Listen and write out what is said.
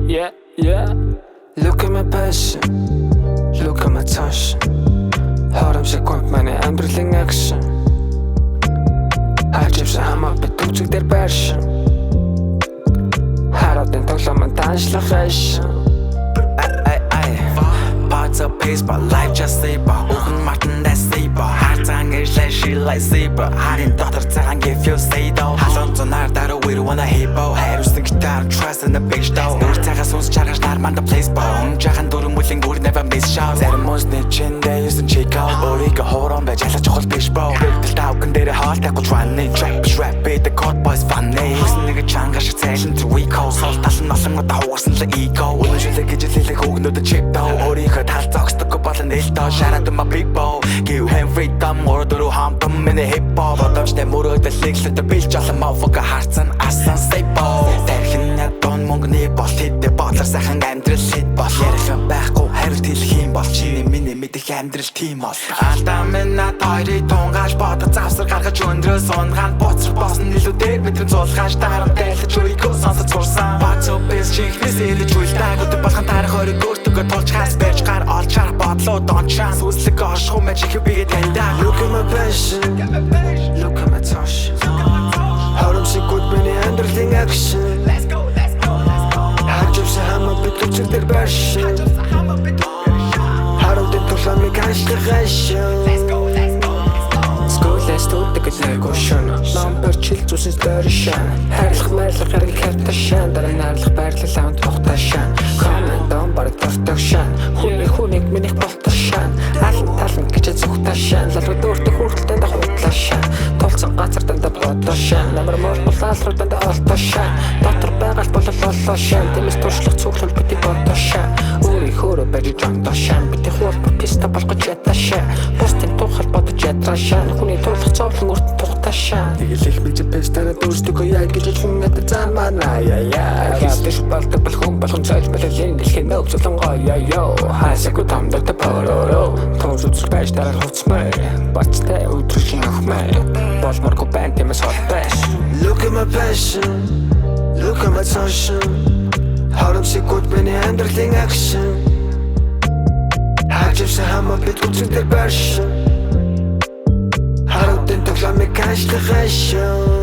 yeah. Look at my passion, look at my tension. Хоромшиг гонт манай амьдралын action. Хаживсан хамаа бит төвчг дээр байршин. Хараатын тоглоомын даншлах хайшин. Parts of pace, but life just saber. Open Martin, that's saber. Heart sang is like she like saber. Heart in daughter, sang if you say though. Halon to nar, that we don't wanna hippo. Hair is the guitar, trust in the big stove. Nur taga soos charge, man the place bone. Jahan durum willing would never miss shots. Ceremonies nitchin, they used to check out. Origa hold on, but just a whole fish bowl. The dog can did a heart that could run it. Trap is rapid, the court boys funny. Nigga changa should tell him to recall. Salt doesn't nothing with the horse and the ego. When you think it's like who know the chip though. Origa талцогсдог болон нэлтөө шараад my big bow. Give him freedom or дөрөв хамтан миний hip hop. Одоочтой мөрөөдөл лиглэдэг билж олон motherfucker харцан асан сейбо. Тэрхэн ядон мөнгөний бол хэдэ бодлоор сайхан амьдрал хэд бол ярих байхгүй хариулт хэлэх юм бол чиний миний мэдих амьдрал тийм бол. Алдаа минь над хоёрыг тунгааж бодож завсар гаргаж өндрөө сунгаан буцах босон илүү дээр бидний цуулгааж дараа дайлж үйгөө сонсож сурсан. Бацо бис чихнээс элэж үлдэг өдөр болгон тарих хориг өөртөө тулж хас байж гар олчаар бодлоо дончаан сүслэг оршихуй мэж их бигээ таньдаг. Look at my passion, look at my tension. Хоромшиг гот миний амьдралын action. Хаживсан хамаа бит төвчг дээр байршин. Хараатын тоглоомын даншлах хайшин. Студдаг лего шон номер чил зүсэс дөршан хайрлах мэрлэх хэрэг харташан дараа наарлах байрлал аавд тогташан командон баг тортогшан хүнийг минийх болтошан алан талан гэж зүгташан лалруу дөртө хүртэл дахуутлашан толцсон газар дандаа бодошан намар мөр булаалруу дандаа олтошан дотор байгаль бололошан тэмээс туршлах цуглал бити бодошан өөрийнхөө бариж жанташан бити хуул писта болгож яташан постын тухал бодож ятрашан хүний зовлон урт тухташаа тэгэлэх бич пестара дүүрстөг яг гэж хүн надад замана яа хистэж болдог хүн болгон цааш балалын дэлхийн нөөц солонгоо яа хасаг тамдаг пароро тонцуц пестара хоцмай бачтай өдрөшин ахмай болморго бантэмэс хотбаш. Look at my passion, look at my tension. Хоромшиг гот миний амьдралын action. Хаживсан хамаа бит төвчг дээр байршин. Хараатын тоглоомыг канчлах хайшин.